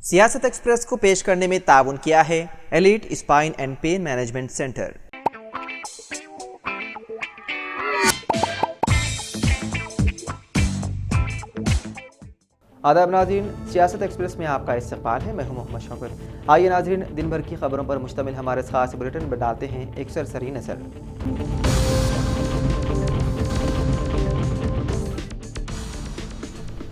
सियासत एक्सप्रेस को पेश करने में ताउन किया है elite spine and pain management centre. आदाब नाज़रीन, सियासत एक्सप्रेस में आपका इस्तकबाल है। मैं हूं मोहम्मद शौकत। आइए नाज़रीन, दिन भर की खबरों पर मुश्तमिल हमारे खास बुलेटिन पर डालते हैं एक सरसरी नज़र।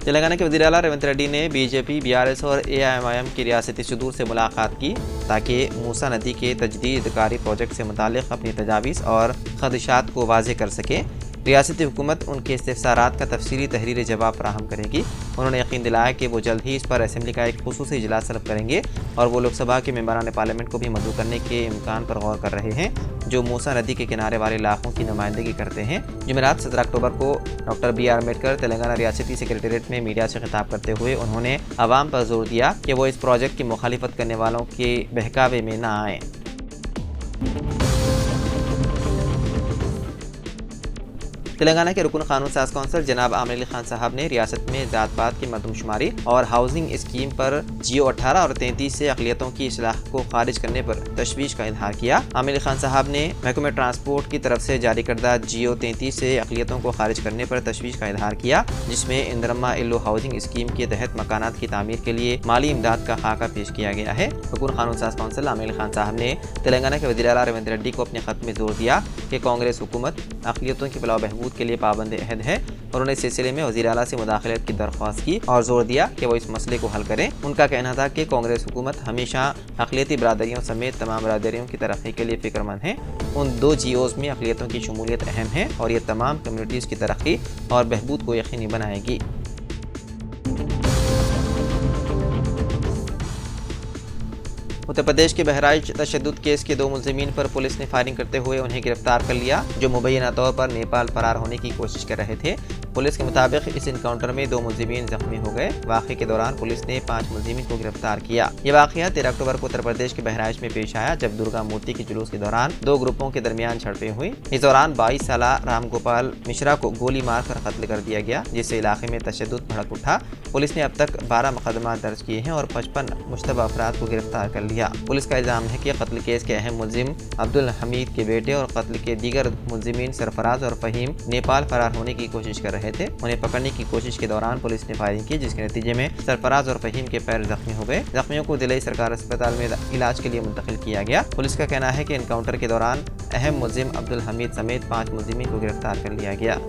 तेलंगाना के वज़ीर आला रेवंत रेड्डी ने बीजेपी, BRS और AIMIM की रियासती सदूर से मुलाकात की ताकि मूसा नदी के तजदीदकारी प्रोजेक्ट से मुतालिक अपनी तजावीज़ और खदशात को वाज़ेह कर सके। रियासती हुकूमत उनके इस्तिफ़सारात का तफसीली तहरीरी जवाब फराहम करेगी। उन्होंने यकीन दिलाया कि वो जल्द ही इस पर असम्बली का एक खुसूसी इजलास तलब करेंगे और वो लोकसभा के मेंबरान पार्लियामेंट को भी मदऊ करने के इम्कान पर गौर कर रहे हैं जो मूसा नदी के किनारे वाले इलाकों की नुमाइंदगी करते हैं। जुमेरात 17 अक्टूबर को डॉक्टर BR अम्बेडकर तेलंगाना रियासती सेक्रेटेरिएट में मीडिया से खिताब करते हुए उन्होंने अवाम पर जोर दिया कि वो इस प्रोजेक्ट की मुखालिफत करने वालों के बहकावे में न आएँ। तेलंगाना के रुकन कानून साज कौंसल जनाब आमिर अली खान साहब ने रियासत में ज़ात पात की मरदमशुमारी और हाउसिंग स्कीम पर GO 18 और 33 से अक़लियतों की इस्लाह को खारिज करने पर तशवीश का इजहार किया। आमिर अली खान साहब ने महकमे ट्रांसपोर्ट की तरफ से जारी करदा GO 33 से अक़लियतों को खारिज करने पर तशवीश का इजहार किया, जिसमें इंदिरम्मा इल्लू हाउसिंग स्कीम के तहत मकानात की तामीर के लिए माली इमदाद का खाका पेश किया गया है। रुकन कानून साज कौंसल आमिर अली खान साहब ने तेलंगाना के वज़ीर आला रेवंत रेड्डी को अपने खत में जोर दिया कि कांग्रेस हुकूमत अक़लियतों की फलाह बहबूद के लिए पाबंद अहद है। उन्होंने इस सिलसिले में वज़ीर आला से मुदाखलत की दरख्वास्त की और जोर दिया कि वो इस मसले को हल करें। उनका कहना था कि कांग्रेस हुकूमत हमेशा अक़लियती बरादरियों समेत तमाम बरादरियों की तरक्की के लिए फ़िक्रमंद है। उन 2 GOs में अक़लियतों की शमूलियत अहम है और ये तमाम कम्यूनिटीज़ की तरक्की और बहबूद को यकीनी बनाएगी। उत्तर प्रदेश के बहराइच तशद्दुद केस के 2 मुल्ज़िमीन पर पुलिस ने फायरिंग करते हुए उन्हें गिरफ्तार कर लिया, जो मुबैना तौर पर नेपाल फरार होने की कोशिश कर रहे थे। पुलिस के मुताबिक इस इनकाउंटर में 2 मुल्ज़िमीन जख्मी हो गए। वाक़े के दौरान पुलिस ने 5 मुल्ज़िमीन को गिरफ्तार किया। ये वाक़या 13 अक्टूबर को उत्तर प्रदेश के बहराइच में पेश आया, जब दुर्गा मूर्ति के जुलूस के दौरान 2 ग्रुपों के दरमियान झड़पें हुई। इस दौरान 22 साला राम गोपाल मिश्रा को गोली मारकर कत्ल कर दिया गया, जिससे इलाके में तशद्दुद भड़क उठा। पुलिस ने अब तक 12 मुकदमा दर्ज किए हैं और 55 मुश्तबा अफराद को गिरफ्तार कर लिया। पुलिस का इल्ज़ाम है कि कत्ल केस के अहम मुल्ज़िम अब्दुल हमीद के बेटे और कत्ल के दीगर मुल्ज़िमीन सरफराज और फ़हीम नेपाल फरार होने की कोशिश कर रहे थे। उन्हें पकड़ने की कोशिश के दौरान पुलिस ने फायरिंग की, जिसके नतीजे में सरफराज और फ़हीम के पैर जख्मी हो गए। जख्मियों को दिल्ली सरकारी अस्पताल में इलाज के लिए मुंतकिल किया गया। पुलिस का कहना है कि इनकाउंटर के दौरान अहम मुल्ज़िम अब्दुल हमीद समेत 5 मुल्ज़िमीन को गिरफ्तार कर लिया गया।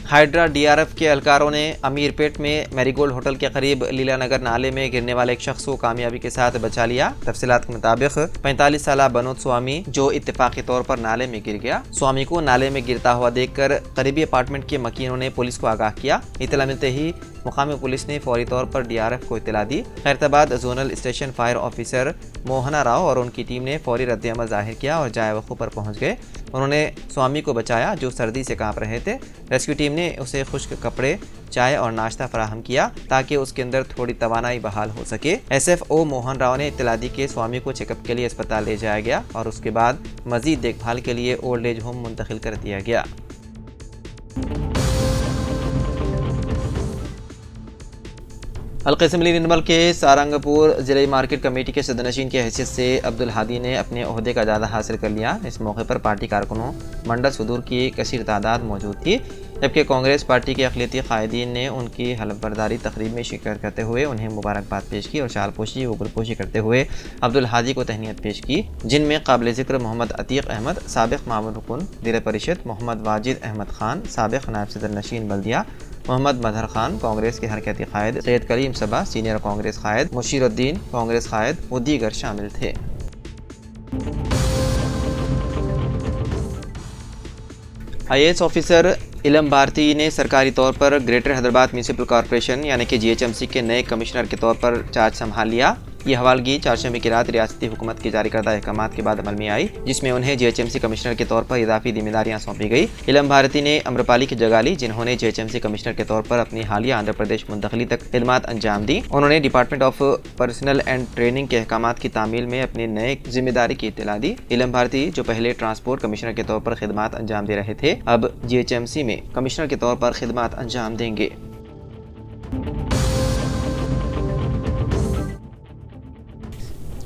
हाइड्रा DRF के एहलकारों ने अमीरपेट में मैरीगोल्ड होटल के करीब लीलानगर नाले में गिरने वाले एक शख्स को कामयाबी के साथ बचा लिया। तफसीलात के मुताबिक 45 साला बनोद स्वामी, जो इत्तेफाकी तौर पर नाले में गिर गया। स्वामी को नाले में गिरता हुआ देखकर करीबी अपार्टमेंट के मकीनों ने पुलिस को आगाह किया। इत्तला मिलते ही मुकामी पुलिस ने फौरी तौर पर DRF को इत्तला दी। Khairatabad zonal station fire officer Mohana Rao और उनकी टीम ने फौरी रद्द-ए-अमल जाहिर किया और जाए वक़ूफ़ पर पहुंच गए। उन्होंने स्वामी को बचाया, जो सर्दी से कांप रहे थे। रेस्क्यू टीम ने उसे खुश्क कपड़े, चाय और नाश्ता फराहम किया ताकि उसके अंदर थोड़ी तवानाई बहाल हो सके। SFO मोहन राव ने इत्तला दी कि स्वामी को चेकअप के लिए अस्पताल ले जाया गया और उसके बाद मजीद देखभाल के लिए ओल्ड एज होम मुंतकिल कर दिया गया। हल्के असम्बली निर्मल के सारंगपुर ज़िले मार्केट कमेटी के सदनशीन की हैसियत से अब्दुल हादी ने अपने ओहदे का इजाज़ा हासिल कर लिया। इस मौके पर पार्टी कारकुनों, मंडल सदूर की कसीर तादाद मौजूद थी, जबकि कांग्रेस पार्टी के अक़लियती कायदीन ने उनकी हलफबरदारी तकरीब में शिरकत करते हुए उन्हें मुबारकबाद पेश की और शालपोशी व गुलपोशी करते हुए अब्दुल हादी को तहनीत पेश की, जिनमें काबिल ज़िक्र मोहम्मद अतीक अहमद, साबिक़ मामूल रुकन ज़िला परिषद, मोहम्मद वाजिद अहमद खान, साबिक़ नायब सदर नशीन बल्दिया, मोहम्मद मजहर खान कांग्रेस के हरकती कायद, सैयद करीम सबा सीनियर कांग्रेस कायद, मुशीरुद्दीन कांग्रेस कायद व दीगर शामिल थे। IAS ऑफिसर इलम भारती ने सरकारी तौर पर ग्रेटर हैदराबाद म्यूनिसिपल कॉरपोरेशन यानी कि GHMC के नए कमिश्नर के तौर पर चार्ज संभाल लिया। ये हवालगी चारशंबे की रात रियासती हुकूमत की जारी करदा अहकाम के बाद अमल में आई, जिसमें उन्हें GHMC कमिश्नर के तौर पर इजाफी जिम्मेदारियां सौंपी गई। इलम भारती ने अम्रपाली की जगह ली, जिन्होंने GHMC कमिश्नर के तौर पर अपनी हालिया आंध्र प्रदेश मुंतकली तक खिदमत अंजाम दी। उन्होंने department of personal and training के अहकाम की तामील में अपनी नए जिम्मेदारी की इत्तला दी। इलम भारती, जो पहले ट्रांसपोर्ट कमिश्नर के तौर पर खिदमत अंजाम दे रहे थे, अब GHMC में कमिश्नर के तौर पर खिदमत अंजाम देंगे।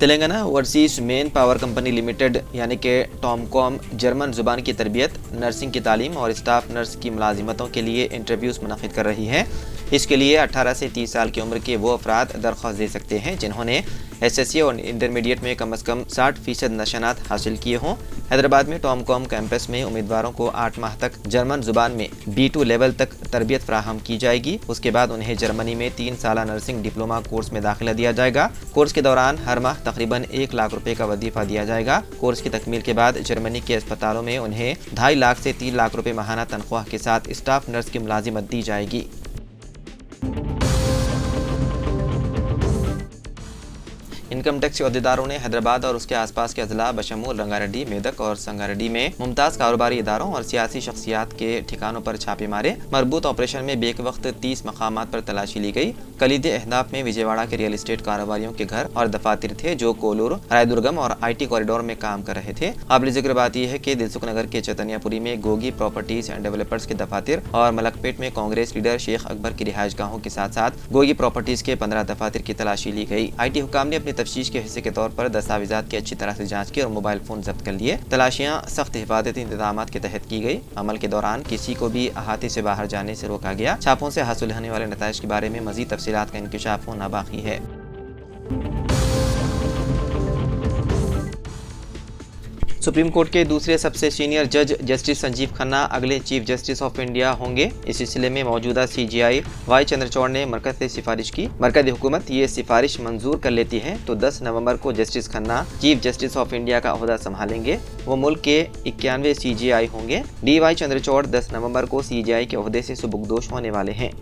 Telangana overseas main power company limited यानी कि टॉमकॉम जर्मन जुबान की तरबियत, नर्सिंग की तालीम और स्टाफ नर्स की मुलाजिमतों के लिए इंटरव्यूज़ मुनक़िद कर रही है। इसके लिए 18 से 30 साल की उम्र के वो अफराद दरख्वास्त दे सकते हैं जिन्होंने SSC और इंटरमीडिएट में कम अज़ कम 60% नशनात हासिल किए हों। हैदराबाद में टॉमकॉम कैंपस में उम्मीदवारों को 8 माह तक जर्मन जुबान में B2 लेवल तक तरबियत फ्राहम की जाएगी। उसके बाद उन्हें जर्मनी में 3 साला नर्सिंग डिप्लोमा कोर्स में दाखिला दिया जाएगा। कोर्स के दौरान हर माह तकरीबन 1 लाख रुपए का वजीफा दिया जाएगा। कोर्स की तकमील के बाद जर्मनी के अस्पतालों में उन्हें 2.5 लाख से 3 लाख रुपए माहाना तनख्वाह के साथ स्टाफ नर्स की मुलाजिमत दी जाएगी। इनकम टैक्स के अहदेदारों ने हैदराबाद और उसके आसपास के अजला बशमूल रंगारेड्डी, मेदक और संगारेड्डी में मुमताज़ कारोबारी इदारों और सियासी शख्सियात के ठिकानों पर छापे मारे। मरबूत ऑपरेशन में बेक वक्त 30 मकामात पर तलाशी ली गई। कलीदी अहदाफ में विजयवाड़ा के रियल एस्टेट कारोबारियों के घर और दफातर थे जो कोलूर, रायदुर्गम और IT कॉरिडोर में काम कर रहे थे। काबिल जिक्र बात यह है कि दिलसुख नगर के चैतन्यपुरी में गोगी प्रॉपर्टीज एंड डेवलपर्स के दफातर और मलकपेट में कांग्रेस लीडर शेख अकबर की रिहाइश गाहों के साथ साथ गोगी प्रॉपर्टीज के 15 दफातर की तलाशी ली गई। IT हुकाम ने अपनी तफ्तीश के हिस्से के तौर पर दस्तावेजात की अच्छी तरह से जांच की और मोबाइल फोन जब्त कर लिए। तलाशियां सख्त हिफाजती इंतजाम के तहत की गई। अमल के दौरान किसी को भी अहाते से बाहर जाने से रोका गया। छापों से हासिल होने वाले नताइज के बारे में मजीद तफसीलात का इंकिशाफ होना बाकी है। सुप्रीम कोर्ट के दूसरे सबसे सीनियर जज जस्टिस संजीव खन्ना अगले चीफ जस्टिस ऑफ इंडिया होंगे। इस सिलसिले में मौजूदा CJI वाई चंद्रचूड़ ने मरकज से सिफारिश की। मरकजी हुकूमत ये सिफारिश मंजूर कर लेती है तो 10 नवंबर को justice Khanna chief justice of India का ओहदा संभालेंगे। वो मुल्क के 91वें CJI होंगे। DY चंद्रचूड़ 10 नवंबर को CJI के ओहदे से सुबुकदोश होने वाले हैं।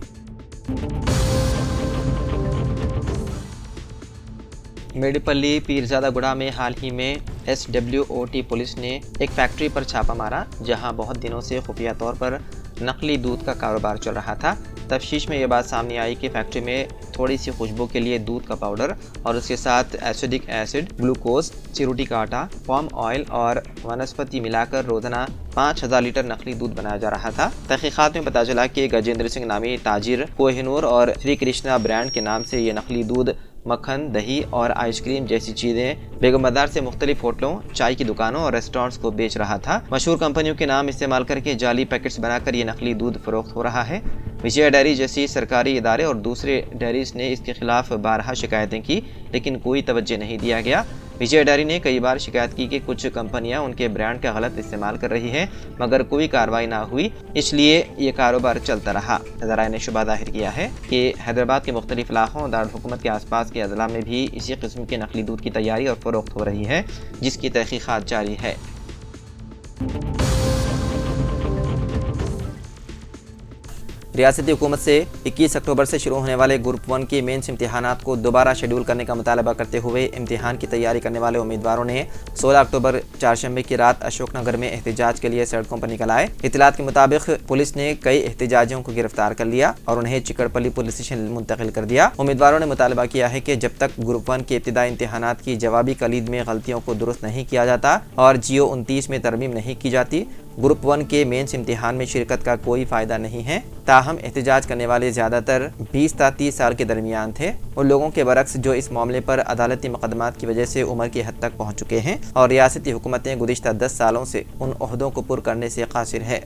मेडिपल्ली पीरजादागुड़ा में हाल ही में SWOT पुलिस ने एक फैक्ट्री पर छापा मारा, जहां बहुत दिनों से खुफिया तौर पर नकली दूध का कारोबार चल रहा था। तफ्तीश में ये बात सामने आई कि फैक्ट्री में थोड़ी सी खुशबू के लिए दूध का पाउडर और उसके साथ एसिडिक एसिड, ग्लूकोज, चिरोटी का आटा, पाम ऑयल और वनस्पति मिलाकर रोजाना 5000 लीटर नकली दूध बनाया जा रहा था। तहकीकात में पता चला कि गजेंद्र सिंह नामी ताजिर कोहिनूर और श्री कृष्णा ब्रांड के नाम से ये नकली दूध, मक्खन, दही और आइसक्रीम जैसी चीज़ें बेगम बाजार से मुख्तलिफ होटलों, चाय की दुकानों और रेस्टोरेंट्स को बेच रहा था। मशहूर कंपनियों के नाम इस्तेमाल करके जाली पैकेट्स बनाकर ये नकली दूध फरोख्त हो रहा है। विजय डेयरी जैसी सरकारी इदारे और दूसरे डेयरीज ने इसके खिलाफ 12 शिकायतें की, लेकिन कोई तवज्जो नहीं दिया गया। विजय डेयरी ने कई बार शिकायत की कि कुछ कंपनियां उनके ब्रांड का गलत इस्तेमाल कर रही हैं, मगर कोई कार्रवाई ना हुई, इसलिए ये कारोबार चलता रहा। ज़राए ने शुबा जाहिर किया है कि हैदराबाद के मुख्तलिफ इलाकों और दारुल-हुकूमत के आसपास के अजला में भी इसी किस्म के नकली दूध की तैयारी और फरोख्त हो रही है, जिसकी तहकीकात जारी है। रियासती हुकूमत से 21 अक्टूबर से शुरू होने वाले ग्रुप 1 के मेंस इम्तिहानात को दोबारा शेड्यूल करने का मुतालबा करते हुए इम्तिहान की तैयारी करने वाले उम्मीदवारों ने 16 अक्टूबर चारशंबे की रात अशोकनगर में एहतजाज के लिए सड़कों पर निकल आए। इत्तलात के मुताबिक पुलिस ने कई एहतजाजियों को गिरफ्तार कर लिया और उन्हें चिकड़पल्ली पुलिस स्टेशन मुंतकिल कर दिया। उम्मीदवारों ने मुतालबा किया है कि जब तक ग्रुप 1 के इब्तिदाई इम्तिहानात की जवाबी कलीद में गलतियों को दुरुस्त नहीं किया जाता और GO 29 में तरमीम नहीं की जाती, ग्रुप 1 के मेंस इम्तिहान में शिरकत का कोई फ़ायदा नहीं है। ताहम एहतजाज करने वाले ज़्यादातर 20 से 30 साल के दरमियान थे, उन लोगों के बरक्स जो इस मामले पर अदालती मुकदमात की वजह से उम्र की हद तक पहुँच चुके हैं और रियासती हुकूमतें गुज़िश्ता 10 सालों से उन ओहदों को पुर करने से कासिर है।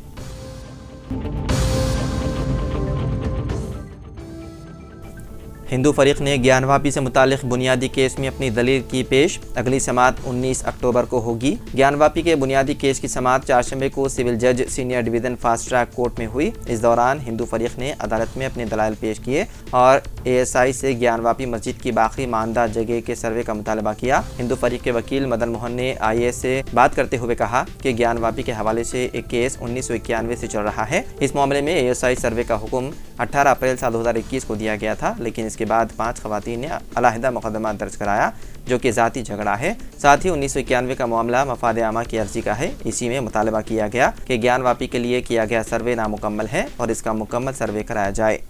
हिंदू फरीक ने ज्ञानवापी से मुतालिक बुनियादी केस में अपनी दलील की पेश। अगली समात 19 अक्टूबर को होगी। ज्ञानवापी के बुनियादी केस की समात चारशंबे को सिविल जज senior division fast track court में हुई। इस दौरान हिंदू फरीक ने अदालत में अपने दलाइल पेश किए और ASI से ज्ञानवापी मस्जिद की बाकी मानदा जगह के सर्वे का मुतालबा किया। हिंदू फरीक के वकील मदन मोहन ने IAS से बात करते हुए कहा कि ज्ञानवापी के हवाले से एक केस 1991 से चल रहा है। इस मामले में ASI सर्वे का हुक्म 18 अप्रैल साल 2021 को दिया गया था, लेकिन जिसके बाद 5 खवातीन ने अलहदा मुकदमा दर्ज कराया जो कि ज़ाती झगड़ा है। साथ ही 1991 का मामला मफाद आमा की अर्जी का है। इसी में मुतालबा किया गया कि ज्ञानवापी के लिए किया गया सर्वे नामुकम्मल है और इसका मुकम्मल सर्वे कराया जाए।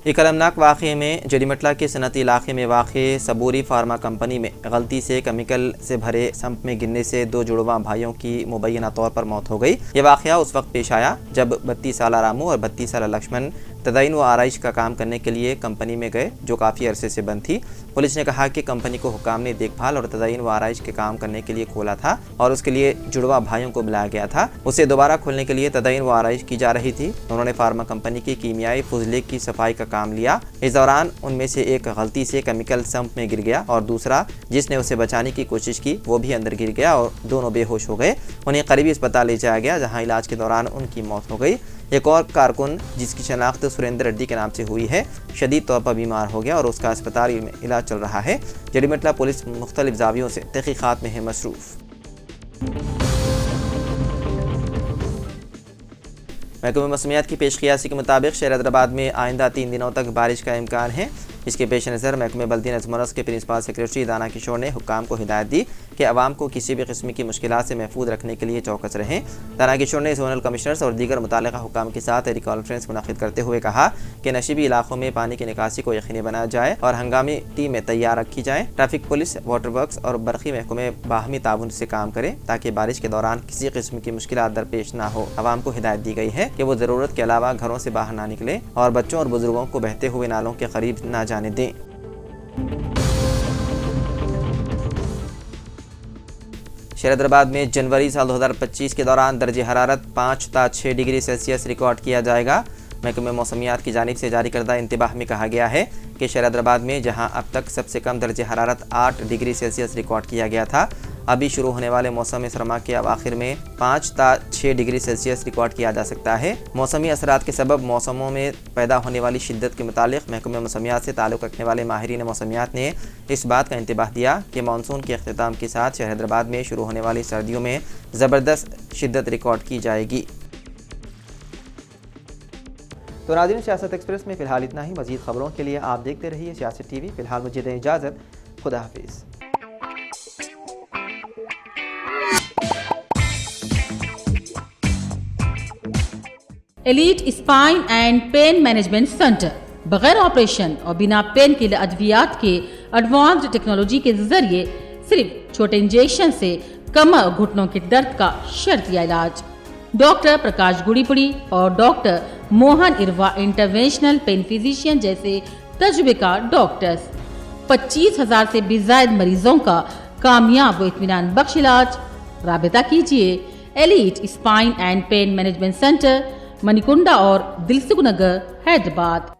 एक अलमनाक वाक़े में जरीमटला के सनती इलाके में वाक़े सबूरी फार्मा कंपनी में गलती से केमिकल से भरे संप में गिरने से 2 जुड़वा भाइयों की मुबैना तौर पर मौत हो गई। ये वाक़या उस वक्त पेश आया जब 32 साल रामू और 32 साल लक्ष्मण तदयीन व आराइश का काम करने के लिए कंपनी में गए जो काफ़ी अरसे से बंद थी। पुलिस ने कहा कि कंपनी को हुक्काम ने देखभाल और तदयीन व आराइश के काम करने के लिए खोला था और उसके लिए जुड़वा भाइयों को बुलाया गया था। उसे दोबारा खोलने के लिए तदयीन व आराइश की जा रही थी। उन्होंने फार्मा कंपनी की कीमियाई फुजले की सफाई का काम लिया। इस दौरान उनमें से एक गलती से केमिकल संप में गिर गया और दूसरा जिसने उसे बचाने की कोशिश की वो भी अंदर गिर गया और दोनों बेहोश हो गए। उन्हें करीबी अस्पताल ले जाया गया जहाँ इलाज के दौरान उनकी मौत हो गई। एक और कारकुन जिसकी शनाख्त सुरेंद्र रेड्डी के नाम से हुई है शदीद तौर पर बीमार हो गया और उसका अस्पताल में इलाज चल रहा है। जरीमटला पुलिस मुख्तलिफ जावियों से तहकीकात में है मसरूफ़। महकमे मौसमियात की पेशकियासी के मुताबिक शहर हैदराबाद में आइंदा 3 दिनों तक बारिश का इम्कान है। इसके पेश नज़र महकमे बल्दी नज़्म के प्रिंसिपल सेक्रेटरी दाना किशोर ने हुक्काम को हिदायत दी कि आवाम को किसी भी किस्म की मुश्किलात से महफूज रखने के लिए चौकस रहें। दाना किशोर ने जोनल कमिश्नर्स और दीगर मुतालिका हुक्काम के साथ टेली कॉन्फ्रेंस मुनक़िद करते हुए कहा कि नशीबी इलाकों में पानी की निकासी को यकीनी बनाया जाए और हंगामी टीमें तैयार रखी जाएँ। ट्रैफिक पुलिस, वाटर वर्क्स और बरक़ी महकमे बाहमी ताउन से काम करें ताकि बारिश के दौरान किसी किस्म की मुश्किलात दरपेश ना हो। आवाम को हिदायत दी गई है कि वो ज़रूरत के अलावा घरों से बाहर ना निकले और बच्चों और बुजुर्गों को बहते हुए नालों के करीब ना जाने दें। शहर हैदराबाद में जनवरी साल 2025 के दौरान दर्जे हरारत 5 से 6 डिग्री सेल्सियस रिकॉर्ड किया जाएगा। महकमे मौसमियात की जानिब से जारी करदा इंतबाह में कहा गया है कि शहर हैदराबाद में जहां अब तक सबसे कम दर्जे हरारत 8 डिग्री सेल्सियस रिकॉर्ड किया गया था, अभी शुरू होने वाले मौसम सरमा के अवाखिर में 5 से 6 डिग्री सेल्सियस रिकॉर्ड किया जा सकता है। मौसमी असरात के सबब मौसमों में पैदा होने वाली शिद्दत के मुतालिक महकमे मौसमियात से ताल्लुक़ रखने वाले माहिरीन मौसमियात ने इस बात का इंतबाह दिया कि मानसून के अख्तिताम के साथ शहर हैदराबाद में शुरू होने वाली सर्दियों में ज़बरदस्त शिद्दत रिकॉर्ड की जाएगी। तो नाज़रीन, सियासत एक्सप्रेस में फ़िलहाल इतना ही। मज़ीद ख़बरों के लिए आप देखते रहिए सियासत टीवी। फ़िलहाल मुझे दें इजाज़त। खुदा हाफिज़। Elite spine and pain management centre बगैर ऑपरेशन और बिना पेन किलर अद्वियात के एडवांस्ड टेक्नोलॉजी के जरिए सिर्फ छोटे इंजेक्शन से कमर और घुटनों के दर्द का शर्तिया इलाज। डॉक्टर प्रकाश गुड़ीपुड़ी और doctor Mohan Irva interventional pain physician जैसे तजुर्बेकार डॉक्टर्स 25,000 से भी ज्यादा मरीजों का कामयाब व इत्मीनान बख्श इलाज। राबिता कीजिए elite spine and pain management centre, Manikunda और दिलसुख नगर, हैदराबाद।